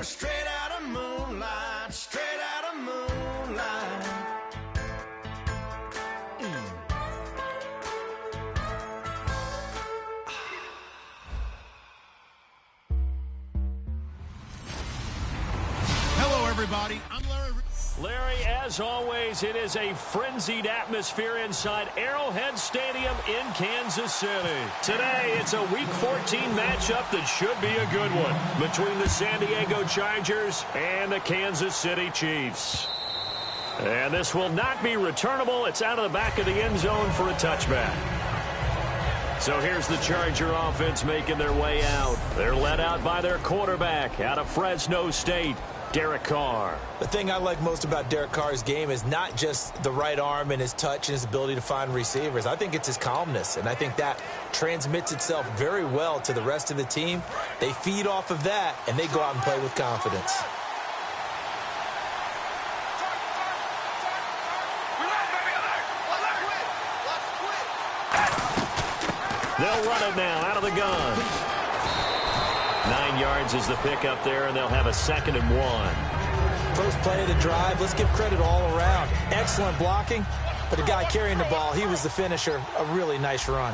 straight out of moonlight, straight out of moonlight. Hello, everybody. I'm Larry. Larry, as always, it is a frenzied atmosphere inside Arrowhead Stadium in Kansas City. Today, it's a Week 14 matchup that should be a good one between the San Diego Chargers and the Kansas City Chiefs. And this will not be returnable. It's out of the back of the end zone for a touchback. So here's the Charger offense making their way out. They're led out by their quarterback out of Fresno State, Derek Carr. The thing I like most about Derek Carr's game is not just the right arm and his touch and his ability to find receivers. I think it's his calmness, and I think that transmits itself very well to the rest of the team. They feed off of that, and they go out and play with confidence. They'll run it now out of the gun. 9 yards is the pickup there, and they'll have a 2nd and 1. First play of the drive, let's give credit all around. Excellent blocking, but the guy carrying the ball, he was the finisher. A really nice run.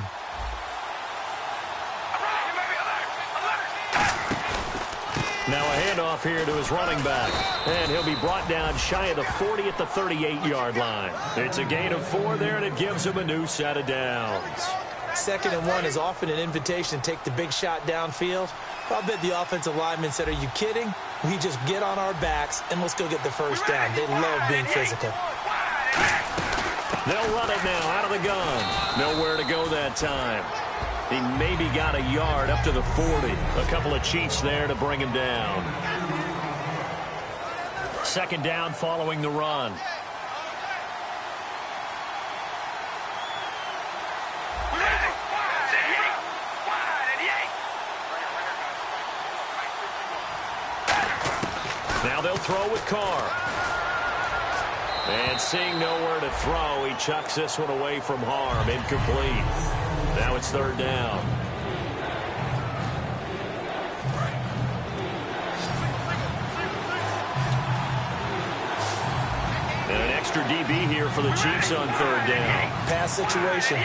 Now a handoff here to his running back, and he'll be brought down shy of the 40 at the 38-yard line. It's a gain of 4 there, and it gives him a new set of downs. 2nd and 1 is often an invitation to take the big shot downfield. I'll bet the offensive linemen said, are you kidding? We just get on our backs and let's go get the first down. They love being physical. They'll run it now out of the gun. Nowhere to go that time. He maybe got a yard up to the 40. A couple of Chiefs there to bring him down. 2nd down following the run. Now they'll throw with Carr. And seeing nowhere to throw, he chucks this one away from harm. Incomplete. Now it's 3rd down. And an extra DB here for the Chiefs on 3rd down. Pass situation.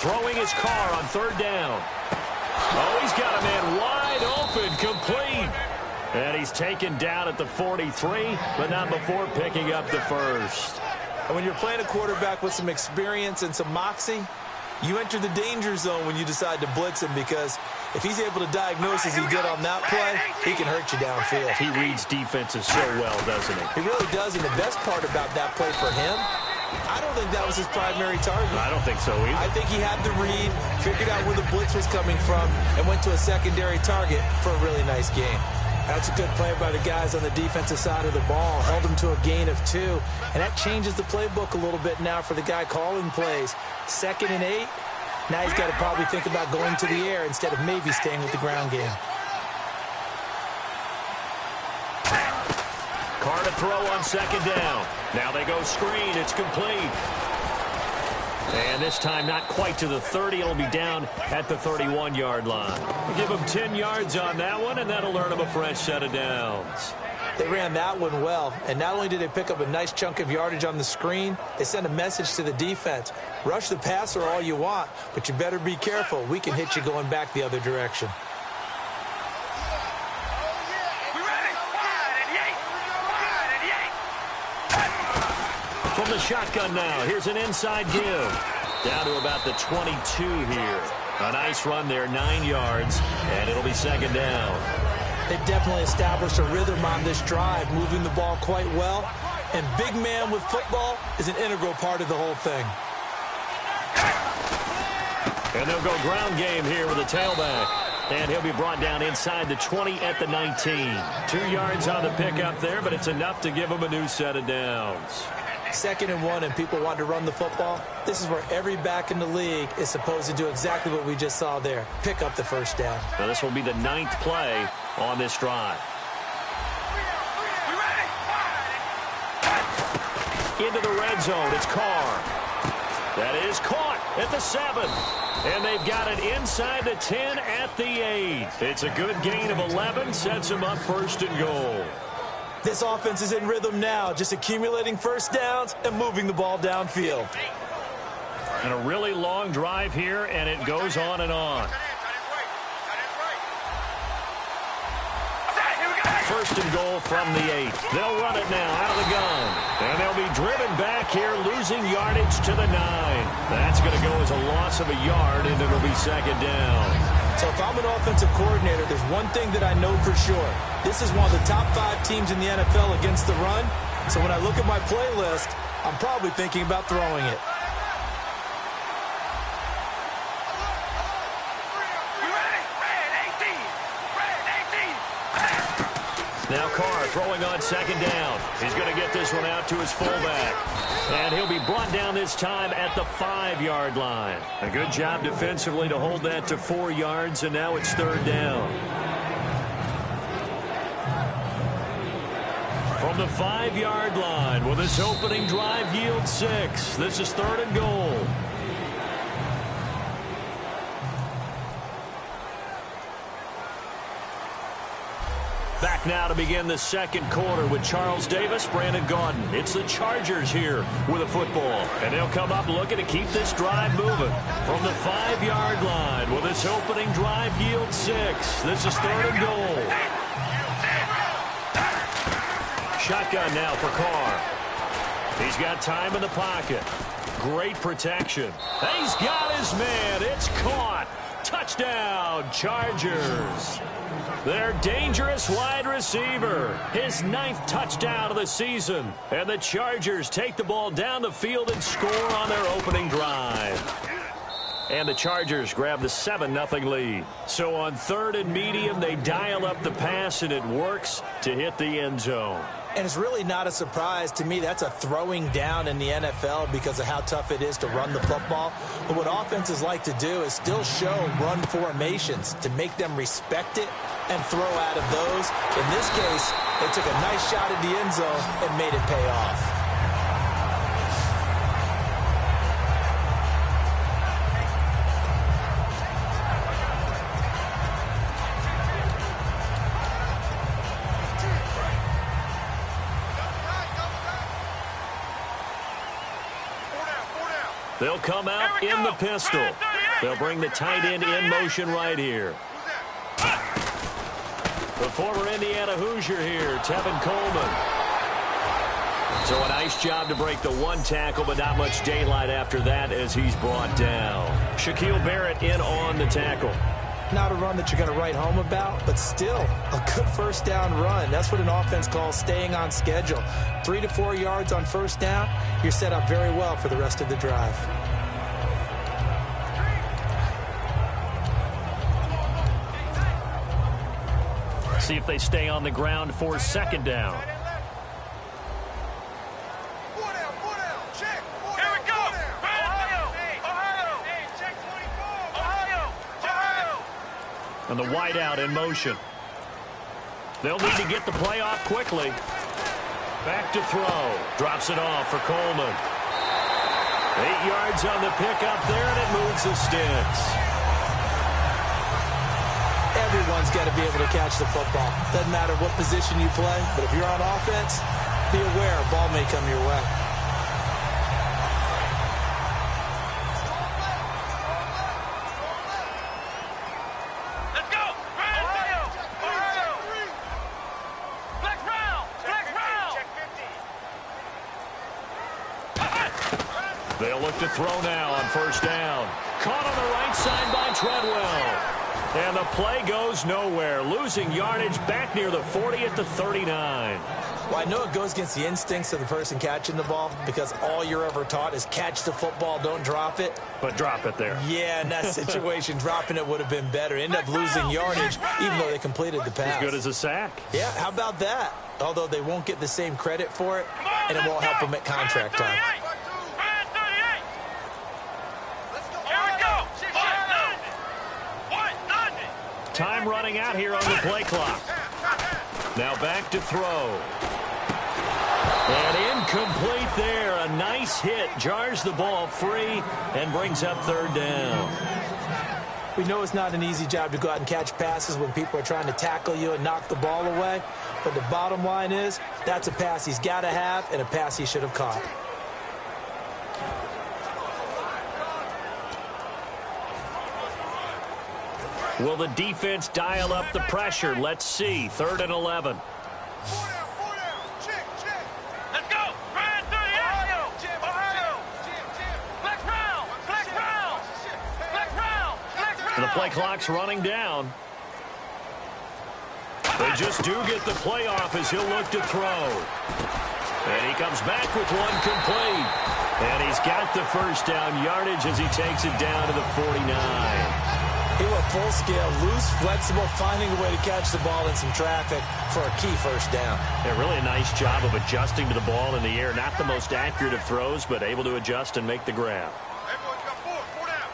Throwing his Carr on 3rd down. Oh, he's got a man wide open, complete. And he's taken down at the 43, but not before picking up the first. And when you're playing a quarterback with some experience and some moxie, you enter the danger zone when you decide to blitz him, because if he's able to diagnose as he did on that play, he can hurt you downfield. He reads defenses so well, doesn't he? He really does, and the best part about that play for him, I don't think that was his primary target. I don't think so either. I think he had the read, figured out where the blitz was coming from, and went to a secondary target for a really nice gain. That's a good play by the guys on the defensive side of the ball. Held him to a gain of 2. And that changes the playbook a little bit now for the guy calling plays. 2nd and 8. Now he's got to probably think about going to the air instead of maybe staying with the ground game. Carr to throw on 2nd down. Now they go screen. It's complete. And this time not quite to the 30. It'll be down at the 31-yard line. We'll give him 10 yards on that one, and that'll earn him a fresh set of downs. They ran that one well, and not only did they pick up a nice chunk of yardage on the screen, they sent a message to the defense. Rush the passer all you want, but you better be careful. We can hit you going back the other direction. From the shotgun now, here's an inside give. Down to about the 22 here. A nice run there, 9 yards, and it'll be 2nd down. They've definitely established a rhythm on this drive, moving the ball quite well. And big man with football is an integral part of the whole thing. And they'll go ground game here with a tailback. And he'll be brought down inside the 20 at the 19. 2 yards on the pickup there, but it's enough to give him a new set of downs. 2nd and 1, and people want to run the football. This is where every back in the league is supposed to do exactly what we just saw there. Pick up the first down. Now this will be the 9th play on this drive. Into the red zone. It's Carr. That is caught. at the 7. And they've got it inside the 10 at the 8. It's a good gain of 11, sets them up 1st and goal. This offense is in rhythm now, just accumulating first downs and moving the ball downfield. And a really long drive here, and it goes on and on. 1st and goal from the 8. They'll run it now out of the gun. And they'll be driven back here, losing yardage to the 9. That's going to go as a loss of a yard, and it'll be 2nd down. So if I'm an offensive coordinator, there's one thing that I know for sure. This is one of the top 5 teams in the NFL against the run. So when I look at my playlist, I'm probably thinking about throwing it. Now Carr throwing on 2nd down. He's going to get this one out to his fullback. And he'll be brought down this time at the 5-yard line. A good job defensively to hold that to 4 yards, and now it's 3rd down. From the 5-yard line, will this opening drive yield 6? This is 3rd and goal. Back now to begin the 2nd quarter with Charles Davis, Brandon Gaudin. It's the Chargers here with a football. And they'll come up looking to keep this drive moving. From the 5-yard line, will this opening drive yield 6? This is 3rd and goal. Shotgun now for Carr. He's got time in the pocket. Great protection. He's got his man. It's caught. Touchdown, Chargers. Their dangerous wide receiver. His 9th touchdown of the season. And the Chargers take the ball down the field and score on their opening drive. And the Chargers grab the 7-0 lead. So on 3rd and medium, they dial up the pass, and it works to hit the end zone. And it's really not a surprise to me. That's a throwing down in the NFL because of how tough it is to run the football. But what offenses like to do is still show run formations to make them respect it and throw out of those. In this case, they took a nice shot at the end zone and made it pay off. They'll come out in the pistol. They'll bring the tight end in motion right here. The former Indiana Hoosier here, Tevin Coleman. So a nice job to break the 1 tackle, but not much daylight after that as he's brought down. Shaquille Barrett in on the tackle. Not a run that you're going to write home about, but still a good 1st down run. That's what an offense calls staying on schedule. 3 to 4 yards on 1st down, you're set up very well for the rest of the drive. See if they stay on the ground for 2nd down. And the wideout in motion. They'll need to get the play off quickly. Back to throw. Drops it off for Coleman. 8 yards on the pickup there, and it moves the sticks. Everyone's got to be able to catch the football. Doesn't matter what position you play, but if you're on offense, be aware a ball may come your way. They'll look to throw now on 1st down. Caught on the right side by Treadwell. And the play goes nowhere. Losing yardage back near the 40 at the 39. Well, I know it goes against the instincts of the person catching the ball because all you're ever taught is catch the football, don't drop it. But drop it there. Yeah, in that situation, dropping it would have been better. End up losing yardage even though they completed the pass. As good as a sack. Yeah, how about that? Although they won't get the same credit for it, and it won't help them at contract time. Time running out here on the play clock. Now back to throw. And Incomplete there. A nice hit. Jars the ball free and brings up third down. We know it's not an easy job to go out and catch passes when people are trying to tackle you and knock the ball away. But the bottom line is, that's a pass he's got to have and a pass he should have caught. Will the defense dial up the pressure? Let's see. 3rd and 11. Let's go. Brian 38. Ohio. Flex round. Flex round. Flex round. Flex round. The play clock's running down. They just do get the play off as he'll look to throw. And he comes back with one complete. And he's got the first down yardage as he takes it down to the 49. He went full scale, loose, flexible, finding a way to catch the ball in some traffic for a key first down. Yeah, really a nice job of adjusting to the ball in the air. Not the most accurate of throws, but able to adjust and make the grab. Everyone's got 4 down.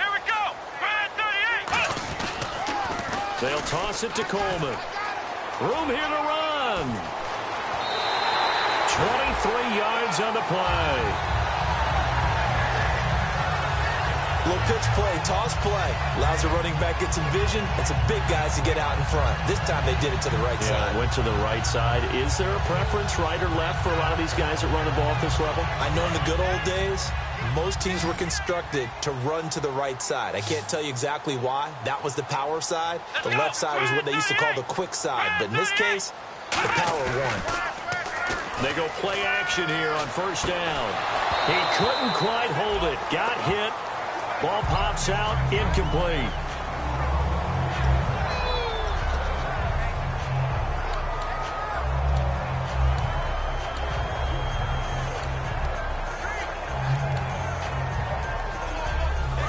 Here we go. Brian 38. They'll toss it to Coleman. Room here to run. 23 yards on the play. Little pitch play, toss play. Allows the running back get some vision and some big guys to get out in front. This time they did it to the right side. Went to the right side. Is there a preference, right or left, for a lot of these guys that run the ball at this level? I know in the good old days, most teams were constructed to run to the right side. I can't tell you exactly why. That was the power side. The left side was what they used to call the quick side. But in this case, the power won. They go play action here on first down. He couldn't quite hold it. Got hit. Ball pops out, incomplete.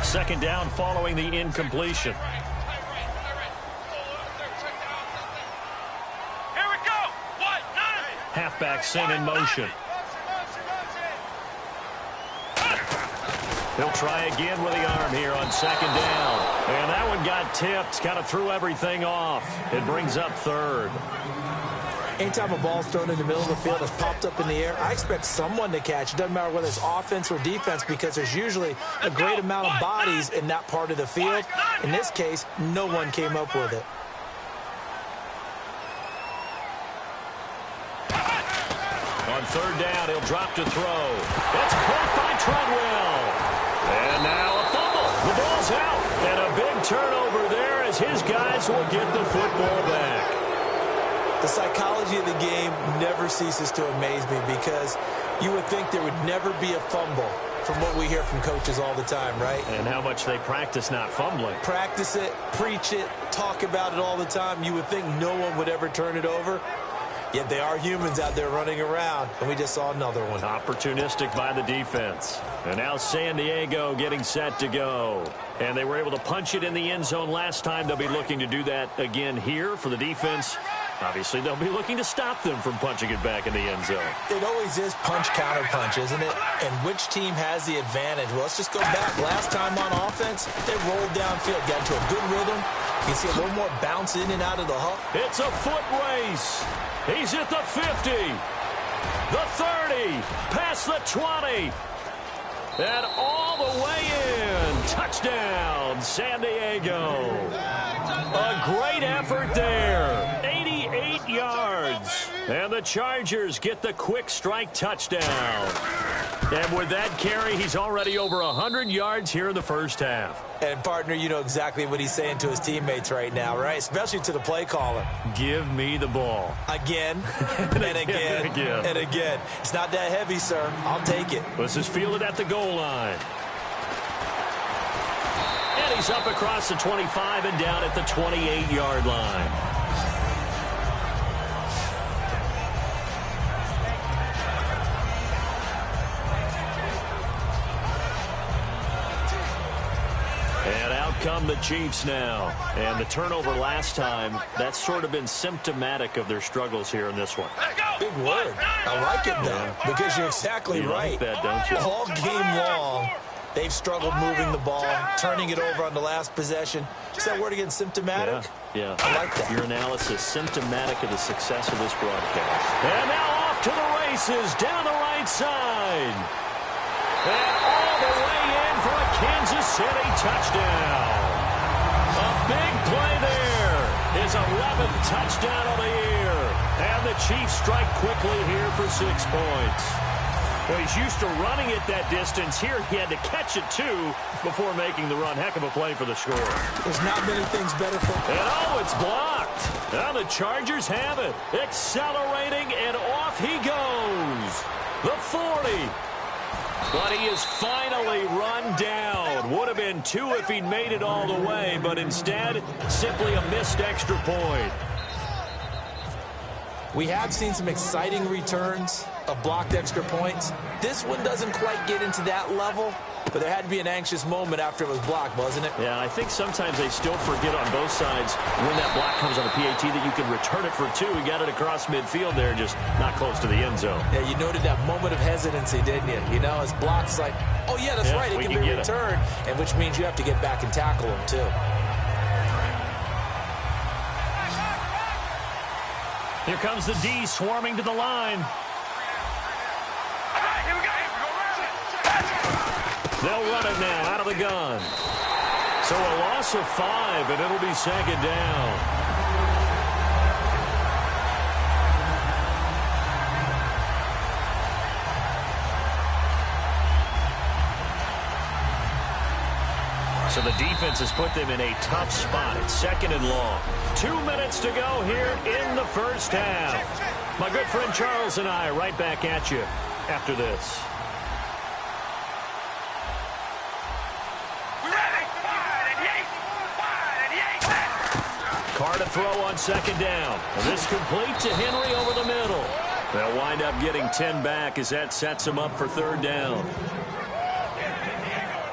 Second down following the incompletion. Here we go. What? Halfback sent in motion. He'll try again with the arm here on second down. And that one got tipped. Kind of threw everything off. It brings up third. Anytime a ball's thrown in the middle of the field that's popped up in the air, I expect someone to catch. It doesn't matter whether it's offense or defense because there's usually a great amount of bodies in that part of the field. In this case, no one came up with it. On third down, he'll drop to throw. It's caught by Treadwell. And now a fumble. The ball's out. And a big turnover there as his guys will get the football back. The psychology of the game never ceases to amaze me because you would think there would never be a fumble from what we hear from coaches all the time, right? And how much they practice not fumbling. Practice it, preach it, talk about it all the time. You would think no one would ever turn it over. Yet they are humans out there running around, and we just saw another one. Opportunistic by the defense. And now San Diego getting set to go. And they were able to punch it in the end zone last time. They'll be looking to do that again here for the defense. Obviously, they'll be looking to stop them from punching it back in the end zone. It always is punch-counter-punch, isn't it? And which team has the advantage? Well, let's just go back. Last time on offense, they rolled downfield, got into a good rhythm. You can see a little more bounce in and out of the huck. It's a foot race. He's at the 50, the 30, past the 20, and all the way in. Touchdown, San Diego. A great effort there. 88 yards. And the Chargers get the quick strike touchdown. And with that carry, he's already over 100 yards here in the first half. And, partner, you know exactly what he's saying to his teammates right now, right? Especially to the play caller. Give me the ball. Again, and again, and again. It's not that heavy, sir. I'll take it. This is fielded at the goal line. And he's up across the 25 and down at the 28-yard line. And out come the Chiefs now. And the turnover last time, that's sort of been symptomatic of their struggles here in this one. Big word. I like it, though, because you're exactly right. Like that, don't you? All game long, they've struggled moving the ball, turning it over on the last possession. Is that word again, symptomatic? Yeah. I like that. Your analysis, symptomatic of the success of this broadcast. And now off to the races down the right side. And all the way in for a Kansas City touchdown. A big play there. His 11th touchdown of the year. And the Chiefs strike quickly here for 6 points. Well, he's used to running it that distance. Here he had to catch it, too, before making the run. Heck of a play for the score. There's not many things better for... And oh, it's blocked. Now the Chargers have it. Accelerating, and off he goes. The 40. But he is finally run down. Would have been 2 if he'd made it all the way, but instead, simply a missed extra point. We have seen some exciting returns of blocked extra points. This one doesn't quite get into that level, but there had to be an anxious moment after it was blocked, wasn't it? Yeah, I think sometimes they still forget on both sides when that block comes on the PAT that you can return it for 2. He got it across midfield there, just not close to the end zone. Yeah, you noted that moment of hesitancy, didn't you? You know, his block's like, oh, yeah, that's right, it can be returned, and which means you have to get back and tackle him, too. Here comes the D swarming to the line. Here we go. They'll run it now out of the gun. So a loss of 5, and it'll be second down. So the defense has put them in a tough spot. It's second and long. 2 minutes to go here in the first half. My good friend Charles and I are right back at you after this. Carr to throw on second down. And this complete to Henry over the middle. They'll wind up getting 10 back as that sets them up for third down.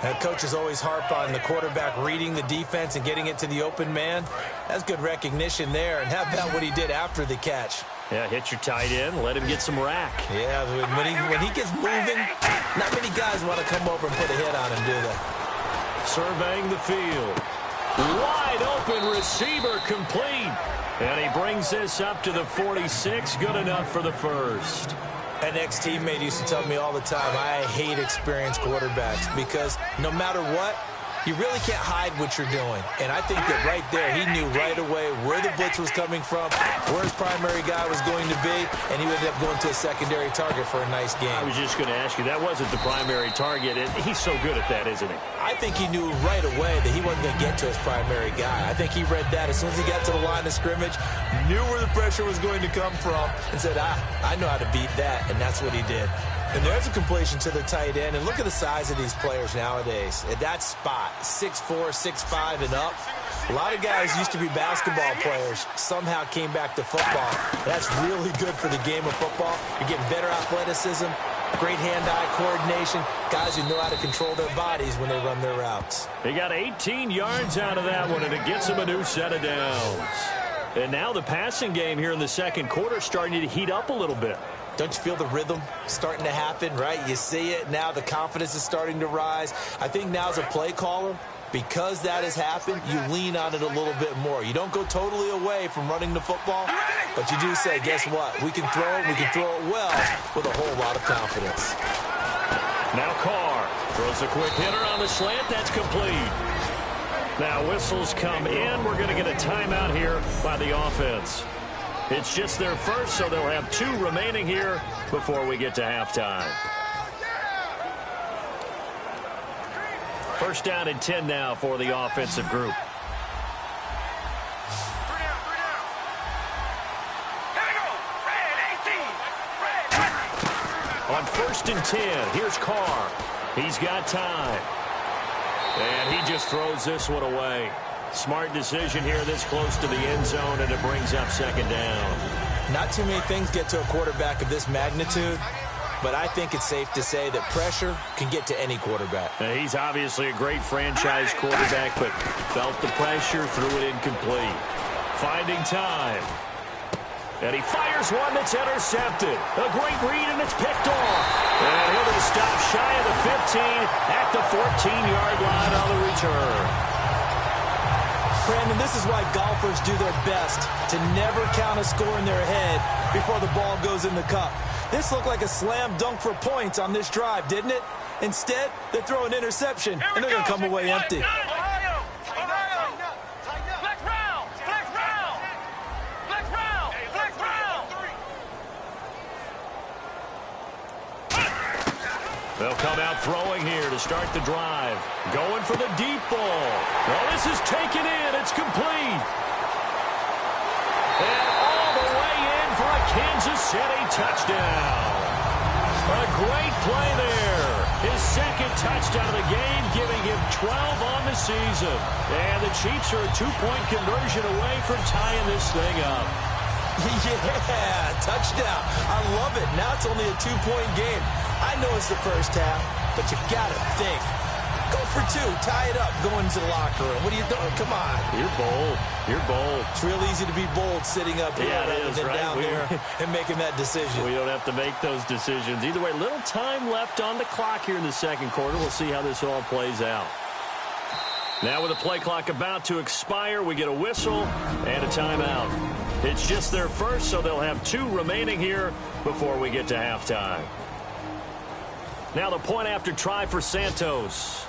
That coaches always harp on the quarterback reading the defense and getting it to the open man. That's good recognition there. And how about what he did after the catch? Yeah, hit your tight end, let him get some rack. Yeah, when he gets moving, not many guys want to come over and put a hit on him, do they? Surveying the field. Wide open receiver complete. And he brings this up to the 46. Good enough for the first. An ex-teammate used to tell me all the time, I hate experienced quarterbacks because no matter what, you really can't hide what you're doing. And I think that right there, he knew right away where the blitz was coming from, where his primary guy was going to be, and he ended up going to a secondary target for a nice game. I was just going to ask you, that wasn't the primary target. He's so good at that, isn't he? I think he knew right away that he wasn't going to get to his primary guy. I think he read that as soon as he got to the line of scrimmage, knew where the pressure was going to come from, and said, I know how to beat that, and that's what he did. And there's a completion to the tight end. And look at the size of these players nowadays. At that spot, 6'4", 6'5", and up. A lot of guys used to be basketball players, somehow came back to football. That's really good for the game of football. You're getting better athleticism, great hand-eye coordination, guys who know how to control their bodies when they run their routes. He got 18 yards out of that one, and it gets him a new set of downs. And now the passing game here in the second quarter starting to heat up a little bit. Don't you feel the rhythm starting to happen, right? You see it now. The confidence is starting to rise. I think now as a play caller, because that has happened, you lean on it a little bit more. You don't go totally away from running the football, but you do say, guess what? We can throw it well with a whole lot of confidence. Now Carr throws a quick hitter on the slant. That's complete. Now whistles come in. We're going to get a timeout here by the offense. It's just their first, so they'll have 2 remaining here before we get to halftime. First down and 10 now for the offensive group. On first and 10, here's Carr. He's got time. And he just throws this one away. Smart decision here this close to the end zone, and it brings up second down. Not too many things get to a quarterback of this magnitude, but I think it's safe to say that pressure can get to any quarterback. Now, he's obviously a great franchise quarterback, but felt the pressure, threw it incomplete. Finding time. And he fires one that's intercepted. A great read, and it's picked off. And he'll be stopped shy of the 15 at the 14-yard line on the return. Brandon, this is why golfers do their best to never count a score in their head before the ball goes in the cup. This looked like a slam dunk for points on this drive, didn't it? Instead, they throw an interception, and they're going to come away empty. Ohio! Flex round! Flex round! Flex round! Flex round! They'll come out throwing here to start the drive. Going for the deep ball. Well, this is taken in. It's complete. And all the way in for a Kansas City touchdown. A great play there. His second touchdown of the game, giving him 12 on the season. And the Chiefs are a 2-point conversion away from tying this thing up. Yeah, touchdown. I love it. Now it's only a 2-point game. I know it's the first half, but you got to think. Go for 2. Tie it up. Go into the locker room. What are you doing? Come on. You're bold. You're bold. It's real easy to be bold sitting up here rather than down there and making that decision. We don't have to make those decisions. Either way, little time left on the clock here in the second quarter. We'll see how this all plays out. Now with the play clock about to expire, we get a whistle and a timeout. It's just their first, so they'll have 2 remaining here before we get to halftime. Now the point after try for Santos.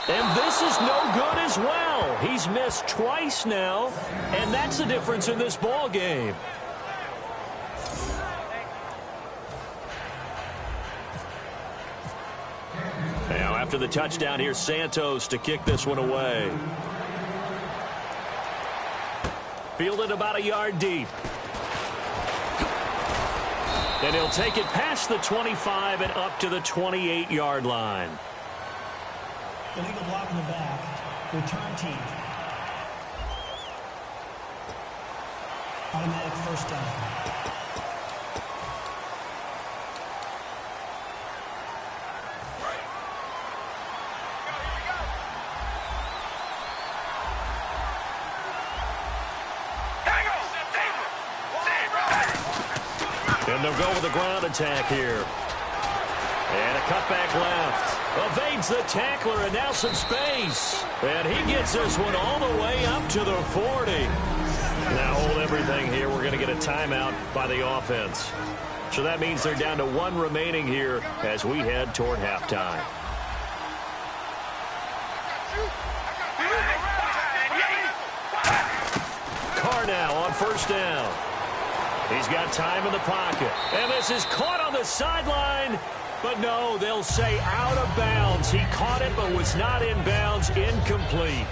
And this is no good as well. He's missed twice now, and that's the difference in this ball game. Now after the touchdown, here's Santos to kick this one away. Fielded about a yard deep. And he'll take it past the 25 and up to the 28-yard line. Illegal block in the back. Return team. Automatic first down. And they'll go with a ground attack here. And a cutback left. Evades the tackler, and now some space. And he gets this one all the way up to the 40. Now hold everything here. We're going to get a timeout by the offense. So that means they're down to 1 remaining here as we head toward halftime. Carr now on first down. He's got time in the pocket. And this is caught on the sideline. But no, they'll say out of bounds. He caught it but was not in bounds. Incomplete.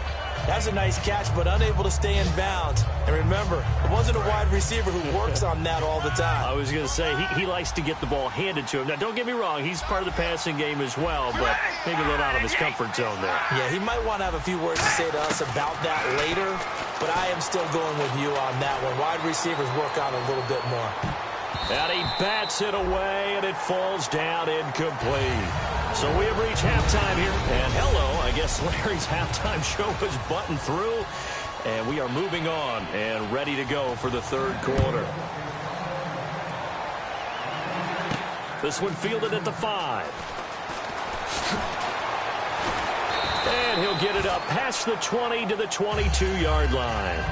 That's a nice catch, but unable to stay in bounds. And remember, it wasn't a wide receiver who works on that all the time. I was going to say, he likes to get the ball handed to him. Now, don't get me wrong. He's part of the passing game as well, but maybe a little out of his comfort zone there. Yeah, he might want to have a few words to say to us about that later, but I am still going with you on that one. Wide receivers work out a little bit more. And he bats it away, and it falls down incomplete. So we have reached halftime here. And hello, I guess Larry's halftime show is buttoned through. And we are moving on and ready to go for the third quarter. This one fielded at the 5. And he'll get it up past the 20 to the 22-yard line.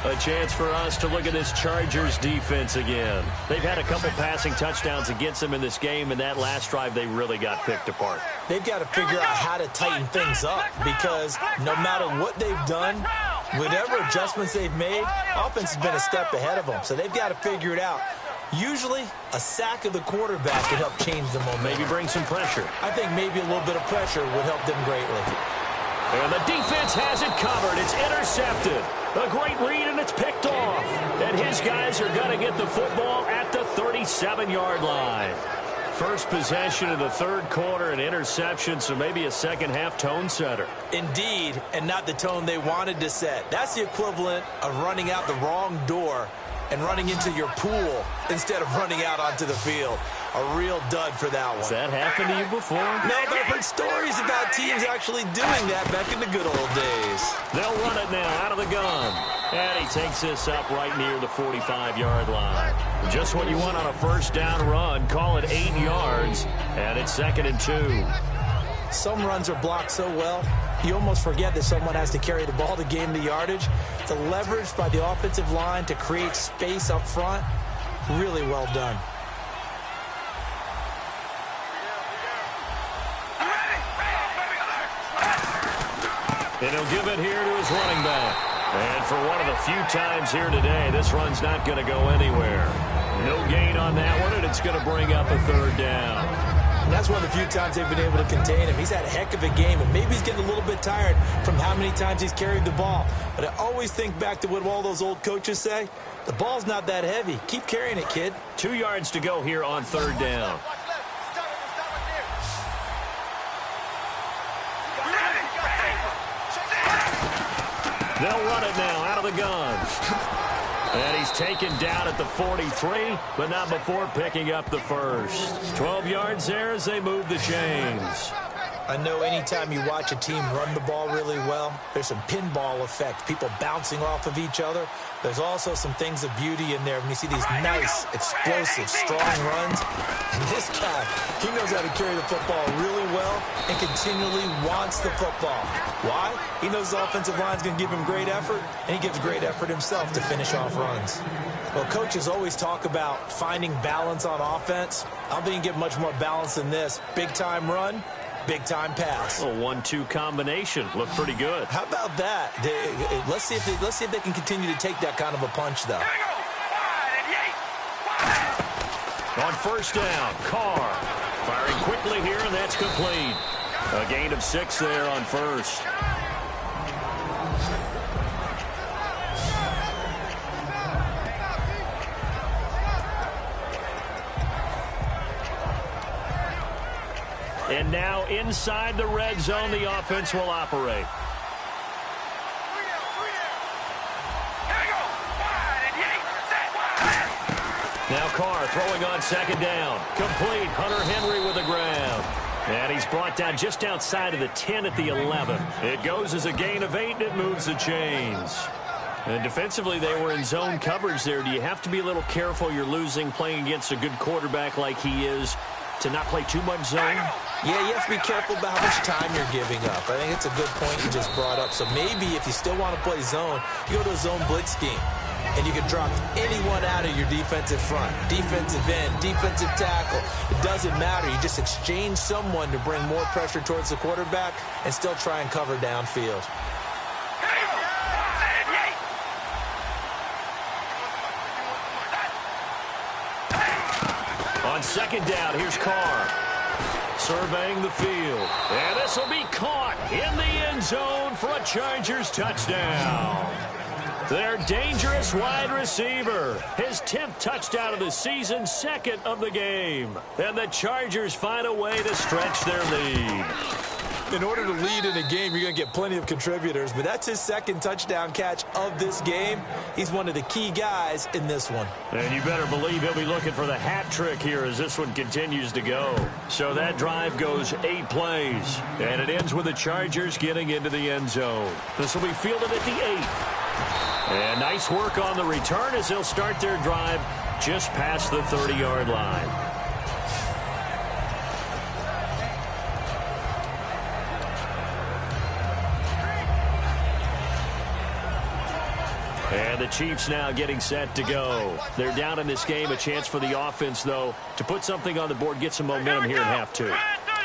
A chance for us to look at this Chargers defense again. They've had a couple passing touchdowns against them in this game, and that last drive they really got picked apart. They've got to figure out how to tighten things up because no matter what they've done, whatever adjustments they've made, offense has been a step ahead of them. So they've got to figure it out. Usually, a sack of the quarterback can help change the momentum. Maybe bring some pressure. I think maybe a little bit of pressure would help them greatly. And the defense has it covered. It's intercepted. A great read, and it's picked off. And his guys are going to get the football at the 37-yard line. First possession of the third quarter, an interception, so maybe a second-half tone setter. Indeed, and not the tone they wanted to set. That's the equivalent of running out the wrong door and running into your pool instead of running out onto the field. A real dud for that one. Has that happened to you before? No, but I've heard stories about teams actually doing that back in the good old days. They'll run it now out of the gun. And he takes this up right near the 45-yard line. Just what you want on a first down run. Call it 8 yards. And it's 2nd and 2. Some runs are blocked so well, you almost forget that someone has to carry the ball to gain the yardage. The leverage by the offensive line to create space up front, really well done. And he'll give it here to his running back. And for one of the few times here today, this run's not going to go anywhere. No gain on that one, and it's going to bring up a third down. And that's one of the few times they've been able to contain him. He's had a heck of a game, and maybe he's getting a little bit tired from how many times he's carried the ball. But I always think back to what all those old coaches say. The ball's not that heavy. Keep carrying it, kid. 2 yards to go here on third down. They'll run it now out of the gun. And he's taken down at the 43, but not before picking up the first. 12 yards there as they move the chains. I know anytime you watch a team run the ball really well, there's some pinball effect, people bouncing off of each other. There's also some things of beauty in there when you see these nice, explosive, strong runs. And this guy, he knows how to carry the football really well and continually wants the football. Why? He knows his offensive line's going to give him great effort, and he gives great effort himself to finish off runs. Well, coaches always talk about finding balance on offense. I don't think you can get much more balance than this. Big-time run, big-time pass. A 1-2 combination. Looked pretty good. How about that? Let's see if they can continue to take that kind of a punch, though. On first down, Carr firing quickly here, and that's complete. A gain of 6 there on first. And now inside the red zone, the offense will operate. Now Carr throwing on second down. Complete. Hunter Henry with a grab. And he's brought down just outside of the 10 at the 11. It goes as a gain of 8, and it moves the chains. And defensively, they were in zone coverage there. Do you have to be a little careful? You're losing playing against a good quarterback like he is to not play too much zone? Yeah, you have to be careful about how much time you're giving up. I think it's a good point you just brought up. So maybe if you still want to play zone, you go to a zone blitz scheme. And you can drop anyone out of your defensive front, defensive end, defensive tackle. It doesn't matter. You just exchange someone to bring more pressure towards the quarterback and still try and cover downfield. On second down, here's Carr surveying the field. And this will be caught in the end zone for a Chargers touchdown. Their dangerous wide receiver. His 10th touchdown of the season, 2nd of the game. And the Chargers find a way to stretch their lead. In order to lead in a game, you're going to get plenty of contributors, but that's his 2nd touchdown catch of this game. He's one of the key guys in this one. And you better believe he'll be looking for the hat trick here as this one continues to go. So that drive goes 8 plays, and it ends with the Chargers getting into the end zone. This will be fielded at the 8. And nice work on the return as they'll start their drive just past the 30-yard line. And the Chiefs now getting set to go. They're down in this game. A chance for the offense, though, to put something on the board, get some momentum here in half 2.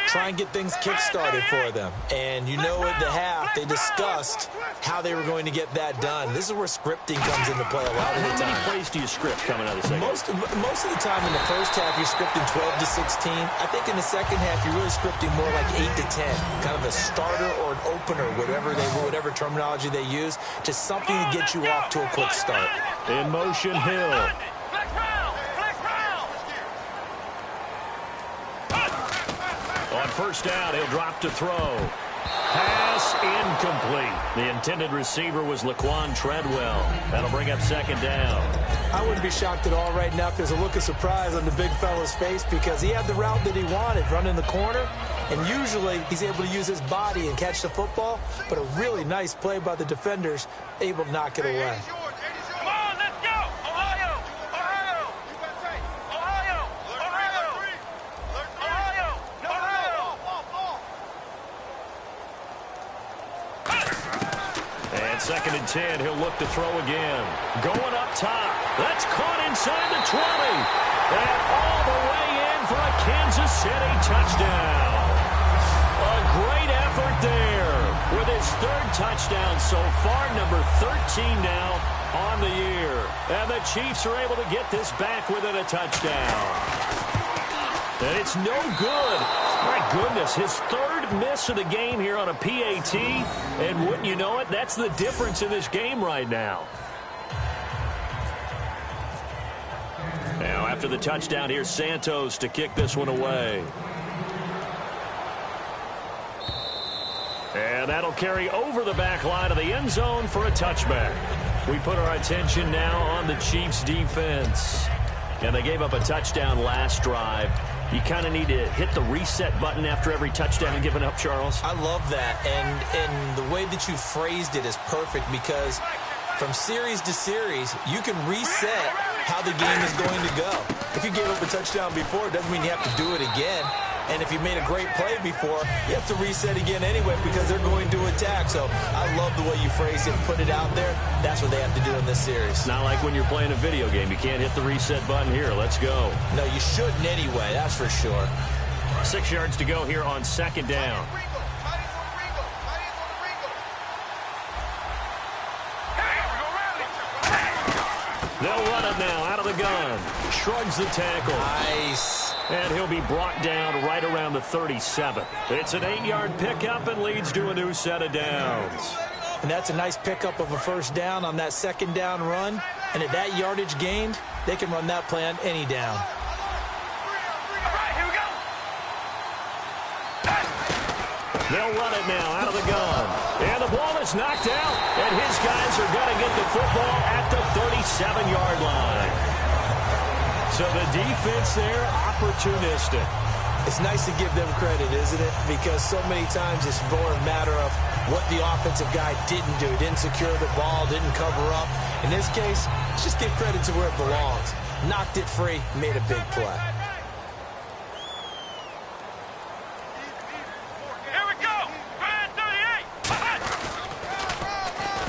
Try and get things kick-started for them. And you know at the half, they discussed how they were going to get that done. This is where scripting comes into play a lot of the time. How many plays do you script coming out of the second? Most of the time in the first half, you're scripting 12 to 16. I think in the second half, you're really scripting more like 8 to 10. Kind of a starter or an opener, whatever terminology they use. Just something to get you off to a quick start. In motion, Hill. On first down, he'll drop to throw. Pass incomplete. The intended receiver was Laquan Treadwell. That'll bring up second down. I wouldn't be shocked at all right now if there's a look of surprise on the big fella's face because he had the route that he wanted, running the corner, and usually he's able to use his body and catch the football, but a really nice play by the defenders, able to knock it away. 2nd and 10, he'll look to throw again. Going up top. That's caught inside the 20. And all the way in for a Kansas City touchdown. A great effort there with his 3rd touchdown so far, number 13 now on the year. And the Chiefs are able to get this back within a touchdown. And it's no good. My goodness, his 3rd miss of the game here on a PAT. And wouldn't you know it, that's the difference in this game right now. Now, after the touchdown, here's Santos to kick this one away. And that'll carry over the back line of the end zone for a touchback. We put our attention now on the Chiefs' defense. And they gave up a touchdown last drive. You kind of need to hit the reset button after every touchdown and given up, Charles. I love that. And the way that you phrased it is perfect because from series to series, you can reset how the game is going to go. If you gave up a touchdown before, it doesn't mean you have to do it again. And if you made a great play before, you have to reset again anyway because they're going to attack. So I love the way you phrased it and put it out there. That's what they have to do in this series. Not like when you're playing a video game. You can't hit the reset button here. Let's go. No, you shouldn't anyway. That's for sure. 6 yards to go here on 2nd down. They'll run it now out of the gun. Shrugs the tackle. Nice. And he'll be brought down right around the 37. It's an 8-yard pickup and leads to a new set of downs. And that's a nice pickup of a 1st down on that 2nd down run. And at that yardage gained, they can run that play on any down. All right, here we go. They'll run it now out of the gun. And the ball is knocked out. And his guys are going to get the football at the 37-yard line. So the defense there, opportunistic. It's nice to give them credit, isn't it? Because so many times it's more a matter of what the offensive guy didn't do. Didn't secure the ball, didn't cover up. In this case, let's just give credit to where it belongs. Knocked it free, made a big play. Here we go. Ryan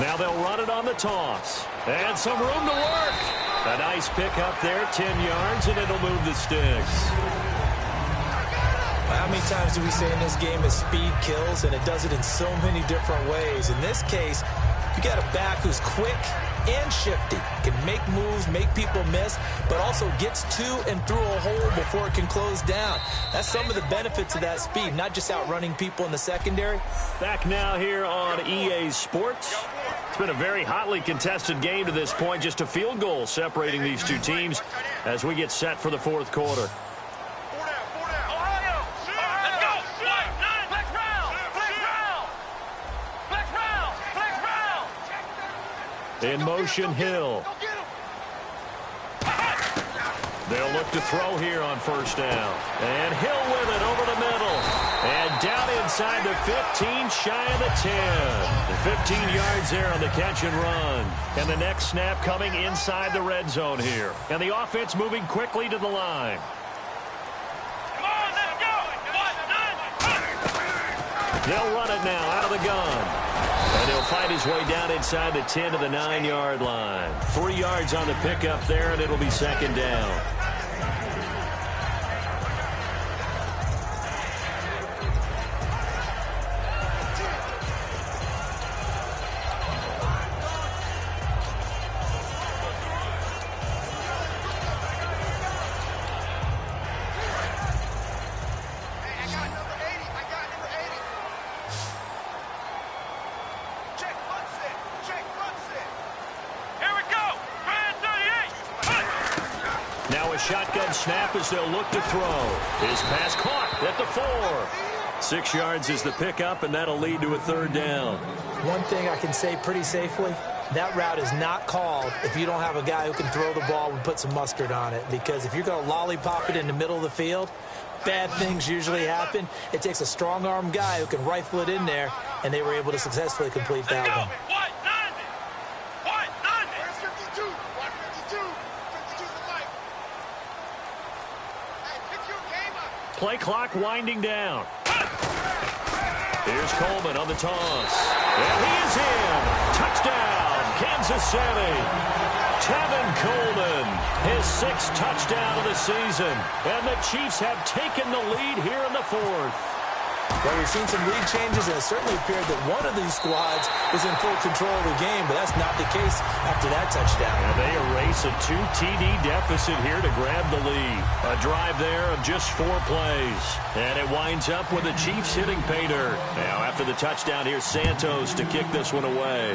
38. Now they'll run it on the toss. And some room to work. A nice pickup there, 10 yards, and it'll move the sticks. How many times do we say in this game that speed kills, and it does it in so many different ways? In this case, you got a back who's quick and shifty, can make moves, make people miss, but also gets to and through a hole before it can close down. That's some of the benefits of that speed, not just outrunning people in the secondary. Back now here on EA Sports. It's been a very hotly contested game to this point. Just a field goal separating these two teams as we get set for the 4th quarter. Ohio. Let's go. Flex round. Flex round. Flex round. Flex round. In motion, Hill. Go get him. They'll look to throw here on 1st down. And Hill with it over the middle. And down inside the 15, shy of the 10. 15 yards there on the catch and run. And the next snap coming inside the red zone here. And the offense moving quickly to the line. Come on, let's go. They'll run it now out of the gun. And he'll fight his way down inside the 10 to the 9-yard line. 3 yards on the pickup there, and it'll be 2nd down. Shotgun snap as they'll look to throw. His pass caught at the 4. 6 yards is the pickup, and that'll lead to a 3rd down. One thing I can say pretty safely, that route is not called if you don't have a guy who can throw the ball and put some mustard on it. Because if you're going to lollipop it in the middle of the field, bad things usually happen. It takes a strong-arm guy who can rifle it in there, and they were able to successfully complete that one. Play clock winding down. Here's Coleman on the toss. And he is in. Touchdown, Kansas City. Tevin Coleman, his 6th touchdown of the season. And the Chiefs have taken the lead here in the 4th. Well, we've seen some lead changes, and it certainly appeared that one of these squads was in full control of the game, but that's not the case after that touchdown. And they erase a 2 TD deficit here to grab the lead. A drive there of just 4 plays. And it winds up with the Chiefs hitting pay dirt. Now, after the touchdown, here's Santos to kick this one away.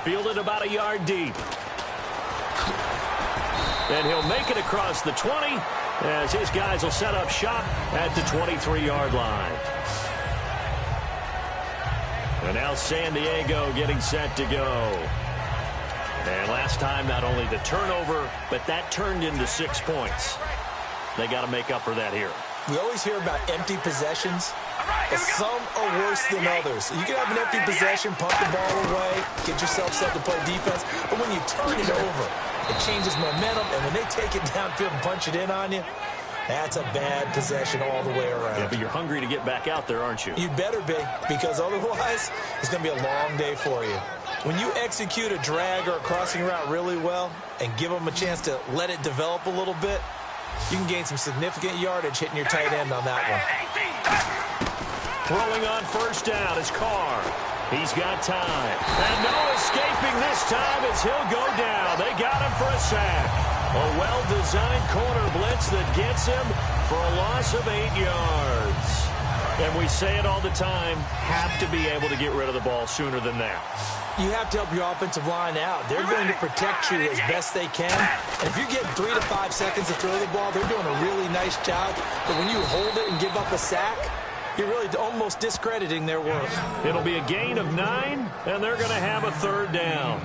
Fielded about a yard deep. And he'll make it across the 20. As his guys will set up shop at the 23-yard line. And now San Diego getting set to go. And last time, not only the turnover, but that turned into 6 points. They got to make up for that here. We always hear about empty possessions, but some are worse than others. You can have an empty possession, punt the ball away, get yourself set to play defense, but when you turn it over, it changes momentum, and when they take it downfield and punch it in on you, that's a bad possession all the way around. Yeah, but you're hungry to get back out there, aren't you? You better be, because otherwise, it's going to be a long day for you. When you execute a drag or a crossing route really well and give them a chance to let it develop a little bit, you can gain some significant yardage hitting your tight end on that one. Throwing on first down is Carr. He's got time. And no escaping this time as he'll go down. They got him for a sack. A well-designed corner blitz that gets him for a loss of 8 yards. And we say it all the time, have to be able to get rid of the ball sooner than that. You have to help your offensive line out. They're going to protect you as best they can. And if you get 3 to 5 seconds to throw the ball, they're doing a really nice job. But when you hold it and give up a sack, you're really almost discrediting their work. It'll be a gain of 9, and they're going to have a 3rd down.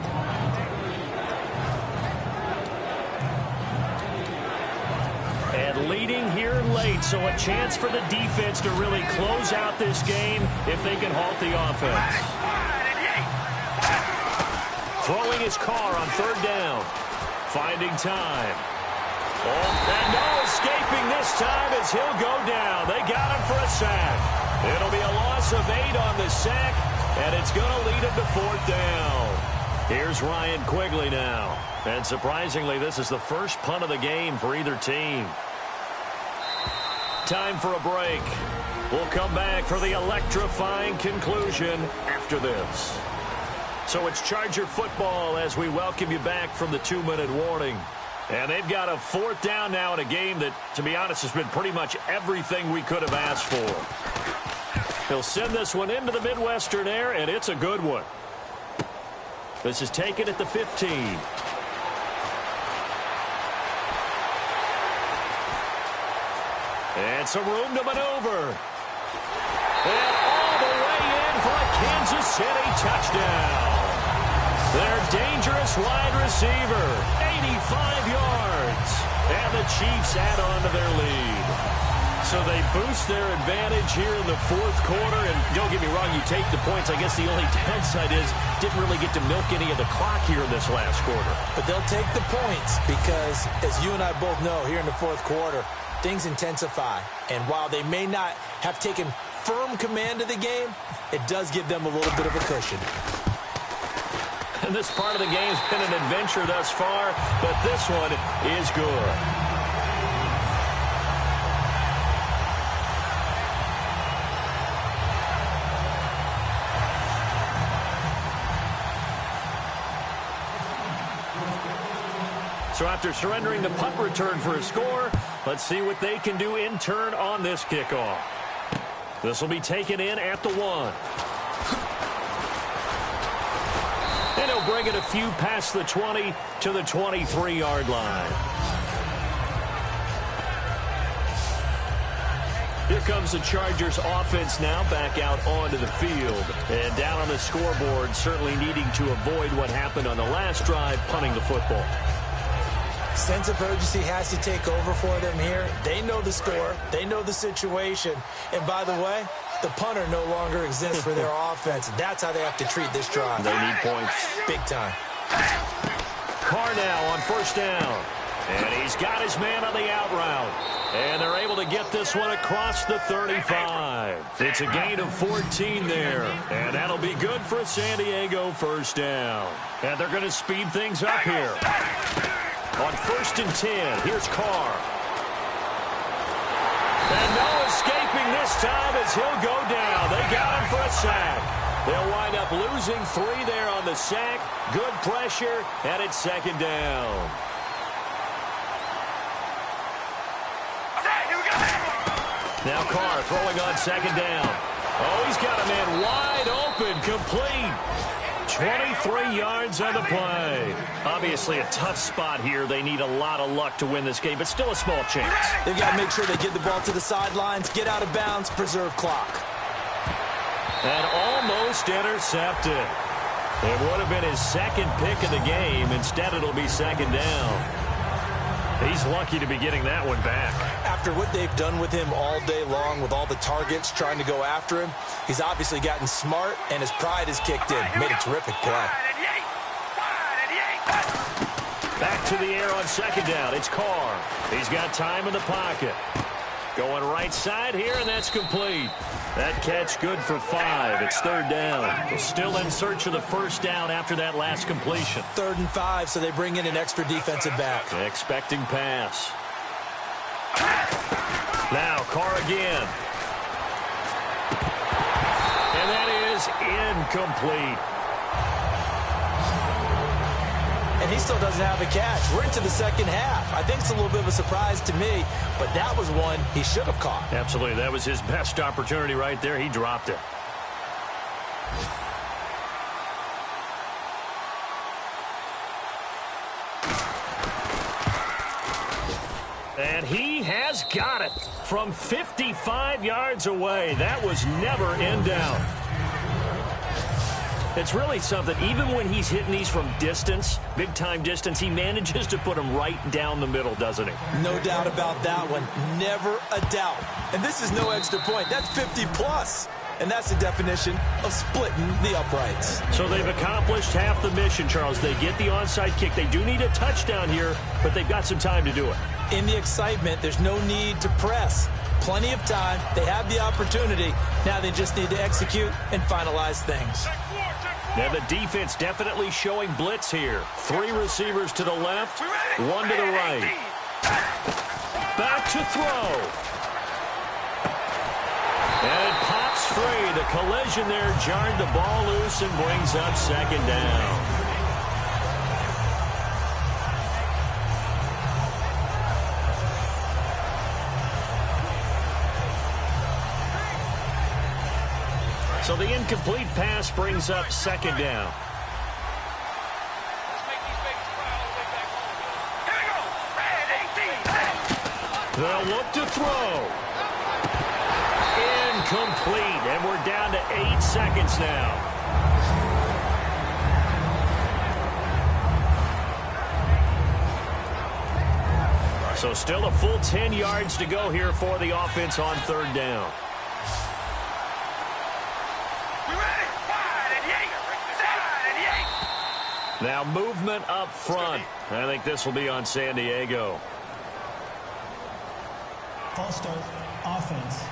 And leading here late, so a chance for the defense to really close out this game if they can halt the offense. Throwing his Carr on 3rd down. Finding time. And no escaping this time as he'll go down. They got him for a sack. It'll be a loss of 8 on the sack, and it's going to lead him to 4th down. Here's Ryan Quigley now. And surprisingly, this is the first punt of the game for either team. Time for a break. We'll come back for the electrifying conclusion after this. So it's Charger football as we welcome you back from the 2-minute warning. And they've got a 4th down now in a game that, to be honest, has been pretty much everything we could have asked for. He'll send this one into the Midwestern air, and it's a good one. This is taken at the 15. And some room to maneuver. And all the way in for a Kansas City touchdown. Their dangerous wide receiver, 85 yards. And the Chiefs add on to their lead. So they boost their advantage here in the 4th quarter. And don't get me wrong, you take the points. I guess the only downside is didn't really get to milk any of the clock here in this last quarter. But they'll take the points because, as you and I both know, here in the 4th quarter, things intensify. And while they may not have taken firm command of the game, it does give them a little bit of a cushion. And this part of the game's been an adventure thus far, but this one is good. So after surrendering the punt return for a score, let's see what they can do in turn on this kickoff. This will be taken in at the 1. And he'll bring it a few past the 20 to the 23-yard line. Here comes the Chargers offense now back out onto the field. And down on the scoreboard, certainly needing to avoid what happened on the last drive, punting the football. Sense of urgency has to take over for them here. They know the score. They know the situation. And by the way, the punter no longer exists for their offense. That's how they have to treat this drive. They need points. Big time. Carr now on first down. And he's He's got his man on the out route. And they're able to get this one across the 35. It's a gain of 14 there. And that'll be good for a San Diego first down. And they're going to speed things up here. On 1st and 10, here's Carr. And no escaping this time as he'll go down. They got him for a sack. They'll wind up losing 3 there on the sack. Good pressure, and it's 2nd down. Now Carr throwing on 2nd down. Oh, he's got a man wide open, complete. 23 yards on the play. Obviously a tough spot here. They need a lot of luck to win this game, but still a small chance. They've got to make sure they get the ball to the sidelines, get out of bounds, preserve clock. And almost intercepted. It would have been his 2nd pick of the game. Instead, it'll be 2nd down. He's lucky to be getting that one back. After what they've done with him all day long, with all the targets trying to go after him, he's obviously gotten smart, and his pride has kicked in. Made a terrific play. Back to the air on 2nd down. It's Carr. He's got time in the pocket. Going right side here, and that's complete. That catch good for 5. It's 3rd down. Still in search of the first down after that last completion. 3rd and 5, so they bring in an extra defensive back. Expecting pass. Now Carr again. And that is incomplete. And he still doesn't have a catch. We're into the 2nd half. I think it's a little bit of a surprise to me, but that was one he should have caught. Absolutely. That was his best opportunity right there. He dropped it. And he has got it from 55 yards away. That was never in doubt. It's really something. Even when he's hitting these from distance, big-time distance, he manages to put them right down the middle, doesn't he? No doubt about that one. Never a doubt. And this is no extra point. That's 50-plus. And that's the definition of splitting the uprights. So they've accomplished half the mission, Charles. They get the onside kick. They do need a touchdown here, but they've got some time to do it. In the excitement, there's no need to press. Plenty of time. They have the opportunity. Now they just need to execute and finalize things. And the defense definitely showing blitz here. 3 receivers to the left, 1 to the right. Back to throw. And it pops free. The collision there jarred the ball loose and brings up 2nd down. So the incomplete pass brings up 2nd down. They'll look to throw. Incomplete. And we're down to 8 seconds now. So still a full 10 yards to go here for the offense on 3rd down. Now movement up front. I think this will be on San Diego. False start, offense.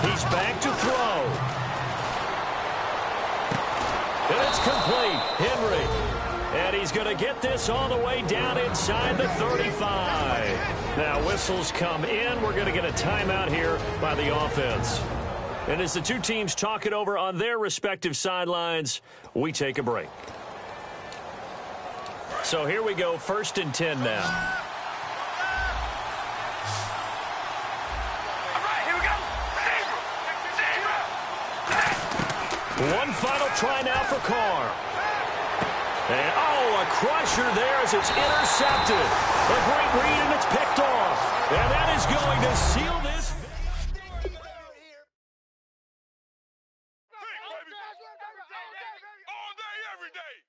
He's back to throw. And it's complete. Henry. And he's going to get this all the way down inside the 35. Now whistles come in. We're going to get a timeout here by the offense. And as the two teams talk it over on their respective sidelines, we take a break. So here we go, 1st and 10 now. One final try now for Carr. And, oh, a crusher there as it's intercepted. A great read, and it's picked off. And that is going to seal this. All day, every day.